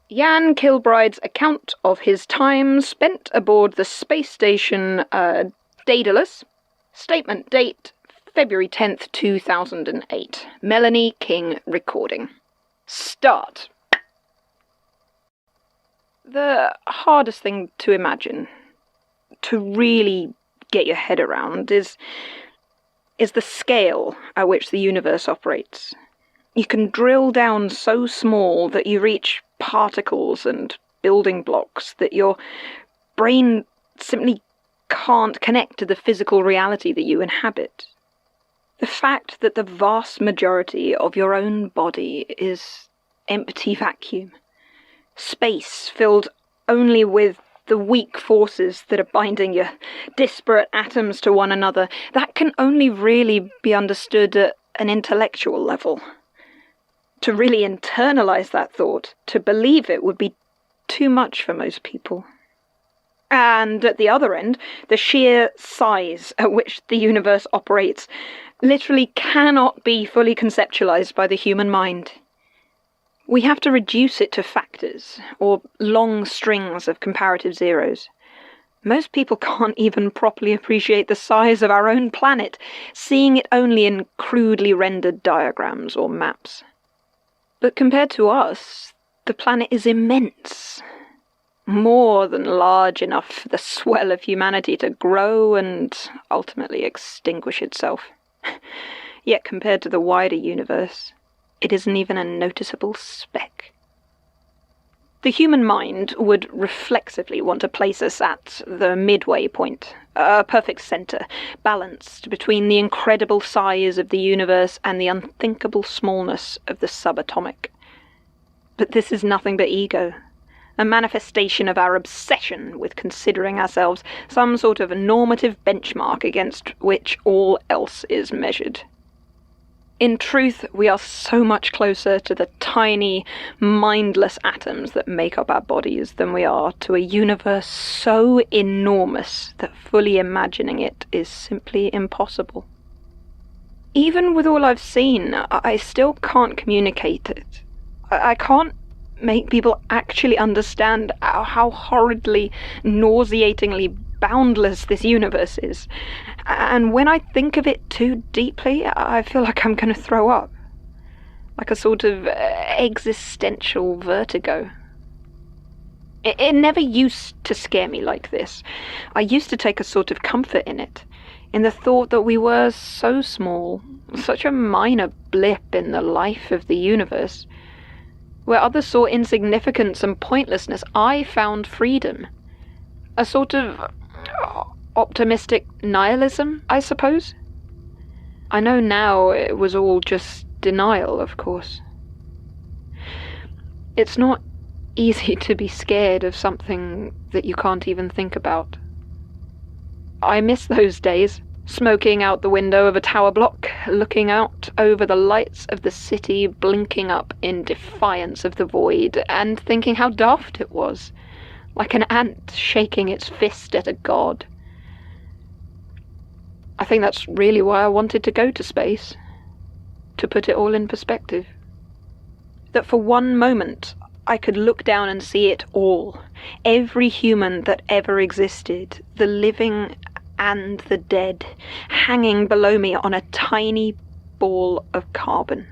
Jan Kilbride's account of his time spent aboard the space station Daedalus. Statement date February 10th, 2008. Melanie King recording. Start. The hardest thing to imagine, to really get your head around, is the scale at which the universe operates. You can drill down so small that you reach particles and building blocks that your brain simply can't connect to the physical reality that you inhabit. The fact that the vast majority of your own body is empty vacuum, space filled only with the weak forces that are binding your disparate atoms to one another, that can only really be understood at an intellectual level. To really internalize that thought, to believe it, would be too much for most people. And at the other end, the sheer size at which the universe operates literally cannot be fully conceptualized by the human mind. We have to reduce it to factors, or long strings of comparative zeros. Most people can't even properly appreciate the size of our own planet, seeing it only in crudely rendered diagrams or maps. But compared to us, the planet is immense. More than large enough for the swell of humanity to grow and ultimately extinguish itself. Yet compared to the wider universe, it isn't even a noticeable speck. The human mind would reflexively want to place us at the midway point, a perfect centre, balanced between the incredible size of the universe and the unthinkable smallness of the subatomic. But this is nothing but ego, a manifestation of our obsession with considering ourselves some sort of normative benchmark against which all else is measured. In truth, we are so much closer to the tiny, mindless atoms that make up our bodies than we are to a universe so enormous that fully imagining it is simply impossible. Even with all I've seen, I still can't communicate it. I can't make people actually understand how horridly, nauseatingly boundless this universe is. And when I think of it too deeply, I feel like I'm going to throw up. Like a sort of existential vertigo. It never used to scare me like this. I used to take a sort of comfort in it, in the thought that we were so small, such a minor blip in the life of the universe. Where others saw insignificance and pointlessness, I found freedom. A sort of optimistic nihilism, I suppose. I know now it was all just denial, of course. It's not easy to be scared of something that you can't even think about. I miss those days, smoking out the window of a tower block, looking out over the lights of the city blinking up in defiance of the void, and thinking how daft it was, like an ant shaking its fist at a god. I think that's really why I wanted to go to space, to put it all in perspective. That for one moment I could look down and see it all, every human that ever existed, the living and the dead, hanging below me on a tiny ball of carbon.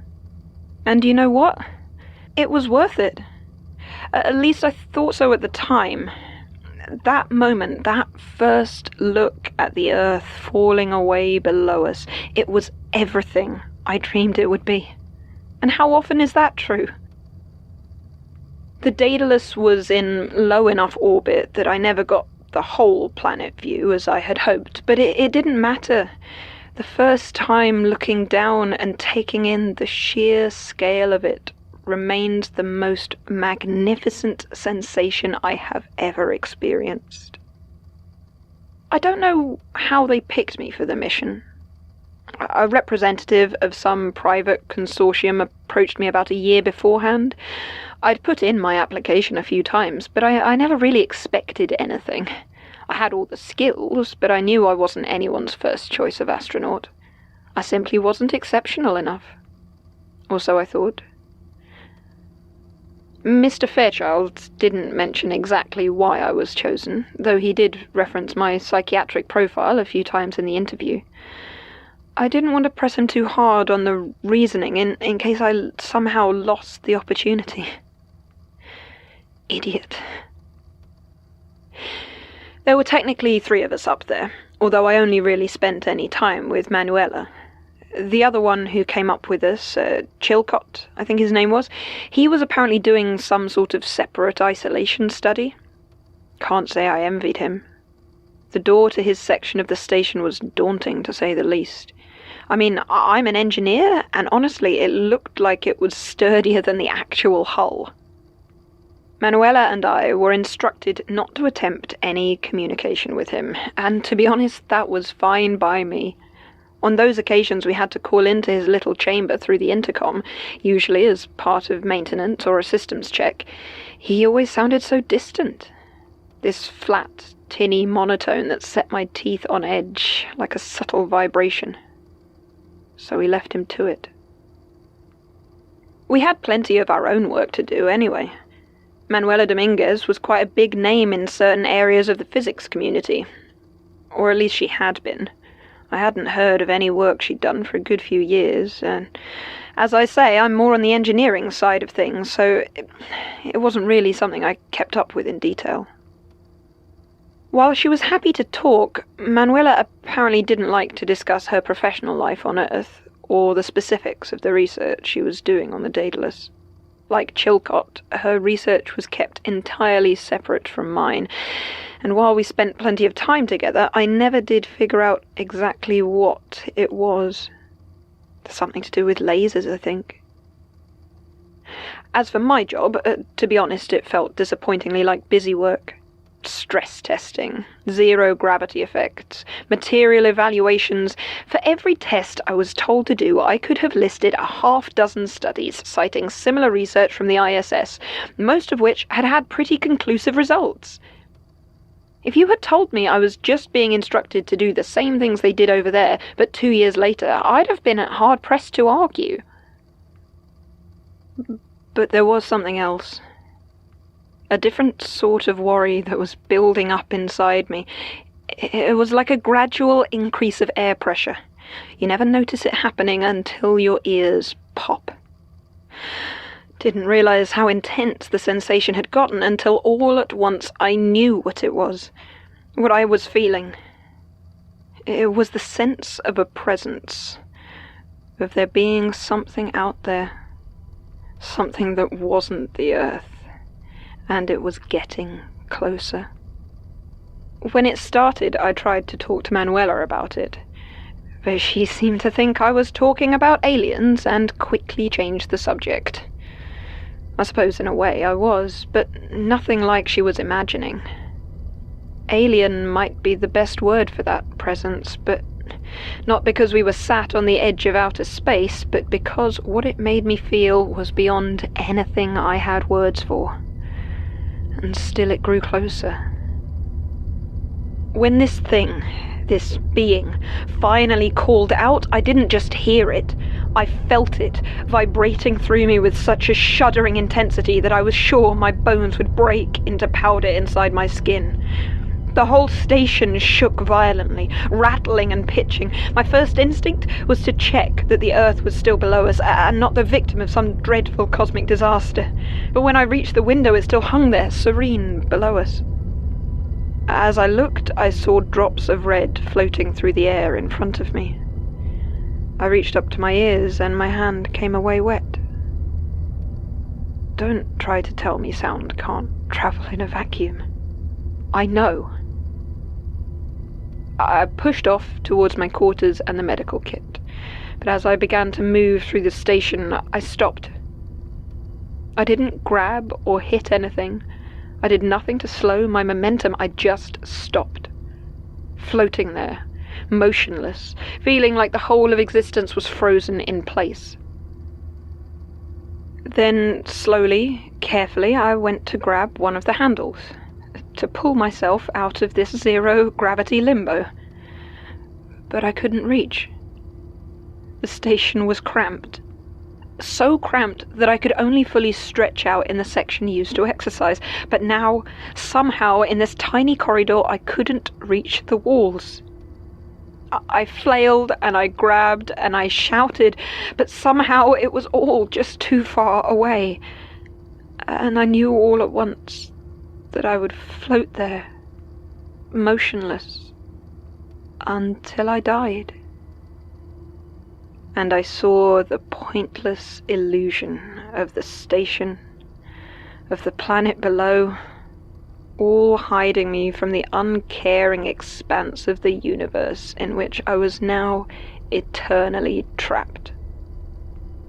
And you know what? It was worth it. At least I thought so at the time. That moment, that first look at the Earth falling away below us, it was everything I dreamed it would be. And how often is that true? The Daedalus was in low enough orbit that I never got the whole planet view as I had hoped, but it didn't matter. The first time looking down and taking in the sheer scale of it remained the most magnificent sensation I have ever experienced. I don't know how they picked me for the mission. A representative of some private consortium approached me about a year beforehand. I'd put in my application a few times, but I never really expected anything. I had all the skills, but I knew I wasn't anyone's first choice of astronaut. I simply wasn't exceptional enough. Or so I thought. Mr. Fairchild didn't mention exactly why I was chosen, though he did reference my psychiatric profile a few times in the interview. I didn't want to press him too hard on the reasoning in case I somehow lost the opportunity. Idiot. There were technically 3 of us up there, although I only really spent any time with Manuela. The other one who came up with us, Chilcott, I think his name was, he was apparently doing some sort of separate isolation study. Can't say I envied him. The door to his section of the station was daunting, to say the least. I mean, I'm an engineer, and honestly, it looked like it was sturdier than the actual hull. Manuela and I were instructed not to attempt any communication with him, and to be honest, that was fine by me. On those occasions we had to call into his little chamber through the intercom, usually as part of maintenance or a systems check. He always sounded so distant. This flat, tinny monotone that set my teeth on edge like a subtle vibration. So we left him to it. We had plenty of our own work to do anyway. Manuela Dominguez was quite a big name in certain areas of the physics community. Or at least she had been. I hadn't heard of any work she'd done for a good few years, and as I say, I'm more on the engineering side of things, so it wasn't really something I kept up with in detail. While she was happy to talk, Manuela apparently didn't like to discuss her professional life on Earth, or the specifics of the research she was doing on the Daedalus. Like Chilcott, her research was kept entirely separate from mine, and while we spent plenty of time together, I never did figure out exactly what it was. Something to do with lasers, I think. As for my job, to be honest, it felt disappointingly like busy work. Stress testing, zero gravity effects, material evaluations. For every test I was told to do, I could have listed a half-dozen studies citing similar research from the ISS, most of which had had pretty conclusive results. If you had told me I was just being instructed to do the same things they did over there, but 2 years later, I'd have been hard-pressed to argue. But there was something else. A different sort of worry that was building up inside me. It was like a gradual increase of air pressure. You never notice it happening until your ears pop. Didn't realize how intense the sensation had gotten until all at once I knew what it was, what I was feeling. It was the sense of a presence, of there being something out there, something that wasn't the Earth. And it was getting closer. When it started, I tried to talk to Manuela about it, but she seemed to think I was talking about aliens and quickly changed the subject. I suppose in a way I was, but nothing like she was imagining. Alien might be the best word for that presence, but not because we were sat on the edge of outer space, but because what it made me feel was beyond anything I had words for. And still it grew closer. When this thing, this being, finally called out, I didn't just hear it. I felt it, vibrating through me with such a shuddering intensity that I was sure my bones would break into powder inside my skin. The whole station shook violently, rattling and pitching. My first instinct was to check that the Earth was still below us, and not the victim of some dreadful cosmic disaster. But when I reached the window, it still hung there, serene, below us. As I looked, I saw drops of red floating through the air in front of me. I reached up to my ears, and my hand came away wet. Don't try to tell me sound can't travel in a vacuum. I know. I pushed off towards my quarters and the medical kit, but as I began to move through the station, I stopped. I didn't grab or hit anything. I did nothing to slow my momentum. I just stopped, floating there, motionless, feeling like the whole of existence was frozen in place. Then, slowly, carefully, I went to grab one of the handles, to pull myself out of this zero-gravity limbo. But I couldn't reach. The station was cramped. so cramped that I could only fully stretch out in the section used to exercise, but now, somehow, in this tiny corridor, I couldn't reach the walls. I flailed and I grabbed and I shouted, but somehow it was all just too far away. And I knew all at once that I would float there, motionless, until I died. And I saw the pointless illusion of the station, of the planet below, all hiding me from the uncaring expanse of the universe in which I was now eternally trapped.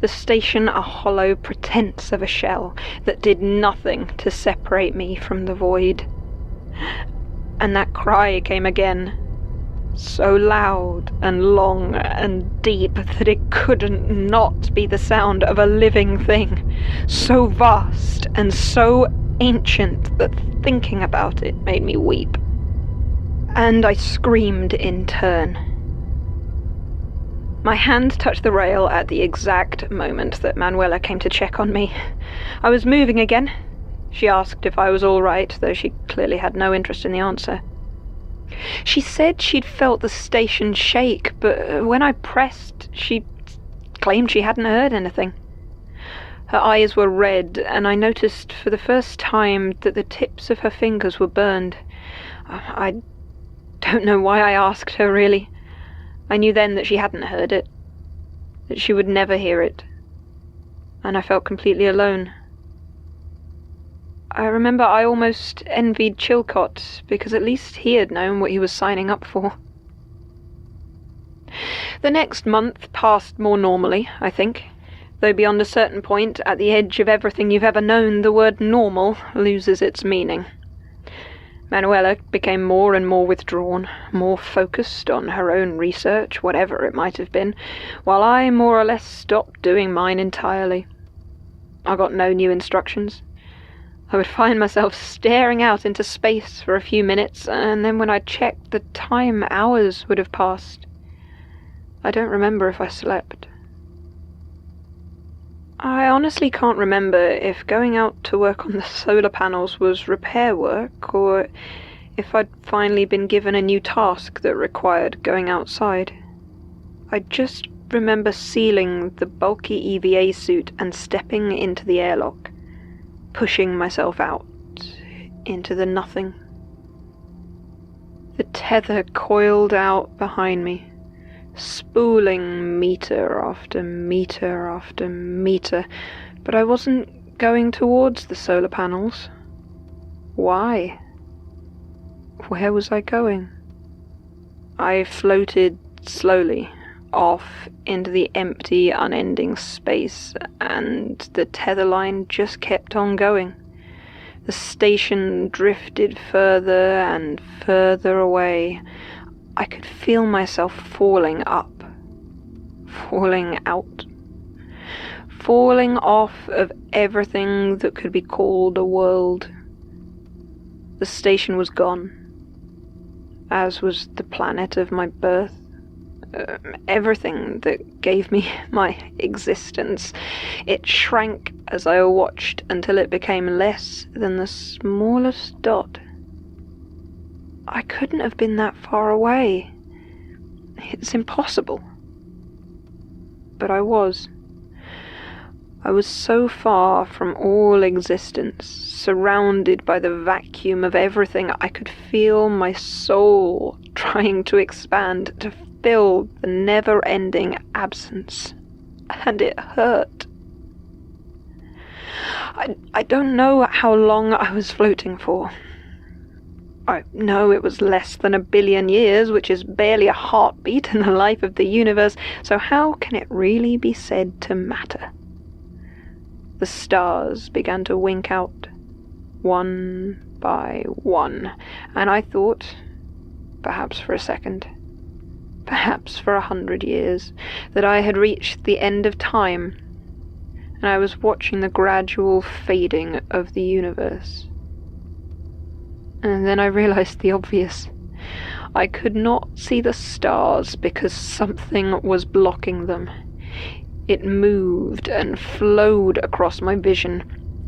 The station a hollow pretense of a shell that did nothing to separate me from the void. And that cry came again, so loud and long and deep that it couldn't not be the sound of a living thing, so vast and so ancient that thinking about it made me weep. And I screamed in turn. My hand touched the rail at the exact moment that Manuela came to check on me. I was moving again. She asked if I was all right, though she clearly had no interest in the answer. She said she'd felt the station shake, but when I pressed, she claimed she hadn't heard anything. Her eyes were red, and I noticed for the first time that the tips of her fingers were burned. I don't know why I asked her, really. I knew then that she hadn't heard it, that she would never hear it, and I felt completely alone. I remember I almost envied Chilcott, because at least he had known what he was signing up for. The next month passed more normally, I think, though beyond a certain point, at the edge of everything you've ever known, the word normal loses its meaning. Manuela became more and more withdrawn, more focused on her own research, whatever it might have been, while I more or less stopped doing mine entirely. I got no new instructions. I would find myself staring out into space for a few minutes, and then when I checked the time, hours would have passed. I don't remember if I slept. I honestly can't remember if going out to work on the solar panels was repair work, or if I'd finally been given a new task that required going outside. I just remember sealing the bulky EVA suit and stepping into the airlock, pushing myself out into the nothing. The tether coiled out behind me, spooling meter after meter after meter, but I wasn't going towards the solar panels. Why? Where was I going? I floated slowly off into the empty, unending space, and the tether line just kept on going. The station drifted further and further away. I could feel myself falling up, falling out, falling off of everything that could be called a world. The station was gone, as was the planet of my birth. Everything that gave me my existence. It shrank as I watched until it became less than the smallest dot. I couldn't have been that far away. It's impossible. But I was. I was so far from all existence, surrounded by the vacuum of everything. I could feel my soul trying to expand, to fill the never-ending absence. And it hurt. I don't know how long I was floating for. I know it was less than 1 billion years, which is barely a heartbeat in the life of the universe, so how can it really be said to matter? The stars began to wink out, one by one, and I thought, perhaps for a second, perhaps for 100 years, that I had reached the end of time, and I was watching the gradual fading of the universe. And then I realized the obvious. I could not see the stars because something was blocking them. It moved and flowed across my vision.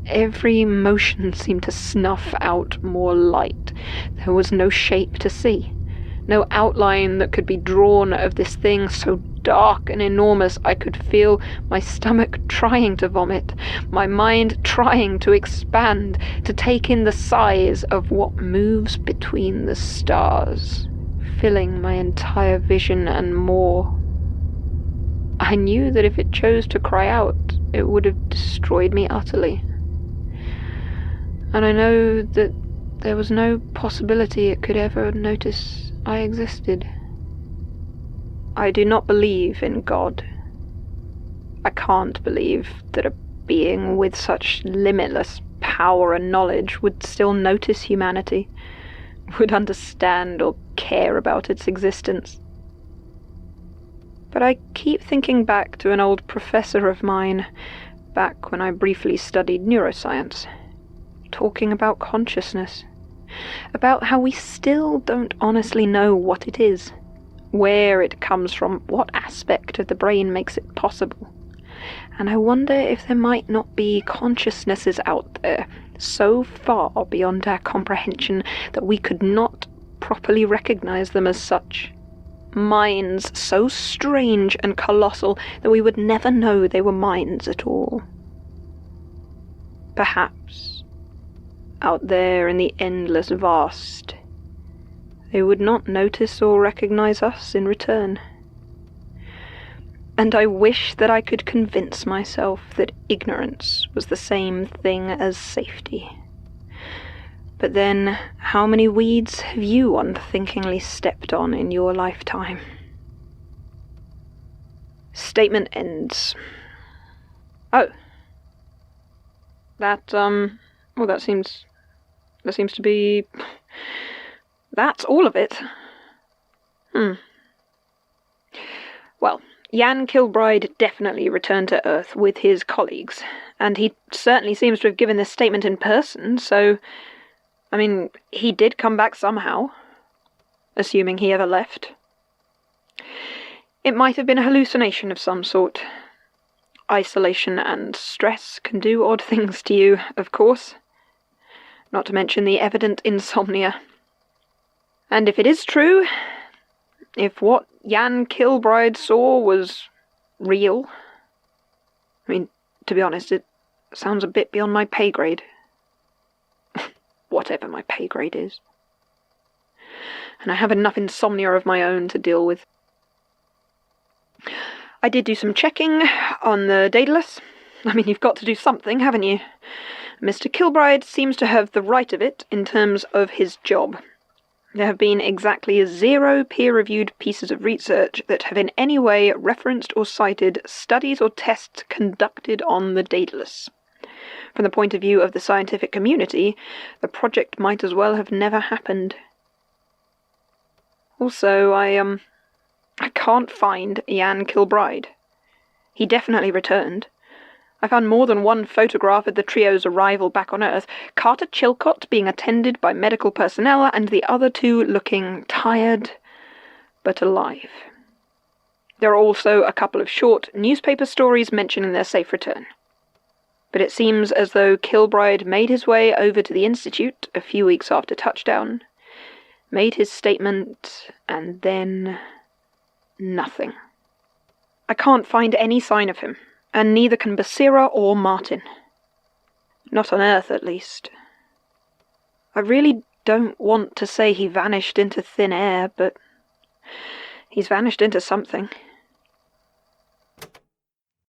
Every motion seemed to snuff out more light. There was no shape to see, no outline that could be drawn of this thing so dark and enormous I could feel my stomach trying to vomit, my mind trying to expand, to take in the size of what moves between the stars, filling my entire vision and more. I knew that if it chose to cry out, it would have destroyed me utterly. And I know that there was no possibility it could ever notice I existed. I do not believe in God. I can't believe that a being with such limitless power and knowledge would still notice humanity, would understand or care about its existence. But I keep thinking back to an old professor of mine, back when I briefly studied neuroscience, talking about consciousness, about how we still don't honestly know what it is, where it comes from, what aspect of the brain makes it possible. And I wonder if there might not be consciousnesses out there so far beyond our comprehension that we could not properly recognize them as such. Minds so strange and colossal that we would never know they were minds at all. Perhaps, out there in the endless vast, they would not notice or recognize us in return. And I wish that I could convince myself that ignorance was the same thing as safety. But then, how many weeds have you unthinkingly stepped on in your lifetime? Statement ends. Oh. That seems to be... That's all of it. Well, Jan Kilbride definitely returned to Earth with his colleagues, and he certainly seems to have given this statement in person, so... I mean, he did come back somehow, assuming he ever left. It might have been a hallucination of some sort. Isolation and stress can do odd things to you, of course. Not to mention the evident insomnia. And if it is true, if what Jan Kilbride saw was real, I mean, to be honest, it sounds a bit beyond my pay grade. Whatever my pay grade is. And I have enough insomnia of my own to deal with. I did do some checking on the Daedalus. I mean, you've got to do something, haven't you? Mr. Kilbride seems to have the right of it in terms of his job. There have been exactly 0 peer-reviewed pieces of research that have in any way referenced or cited studies or tests conducted on the Daedalus. From the point of view of the scientific community, the project might as well have never happened. Also, I can't find Jan Kilbride. He definitely returned. I found more than one photograph of the trio's arrival back on Earth, Carter Chilcott being attended by medical personnel and the other 2 looking tired but alive. There are also a couple of short newspaper stories mentioning their safe return. But it seems as though Kilbride made his way over to the Institute a few weeks after touchdown, made his statement, and then... nothing. I can't find any sign of him, and neither can Basira or Martin. Not on Earth, at least. I really don't want to say he vanished into thin air, but he's vanished into something.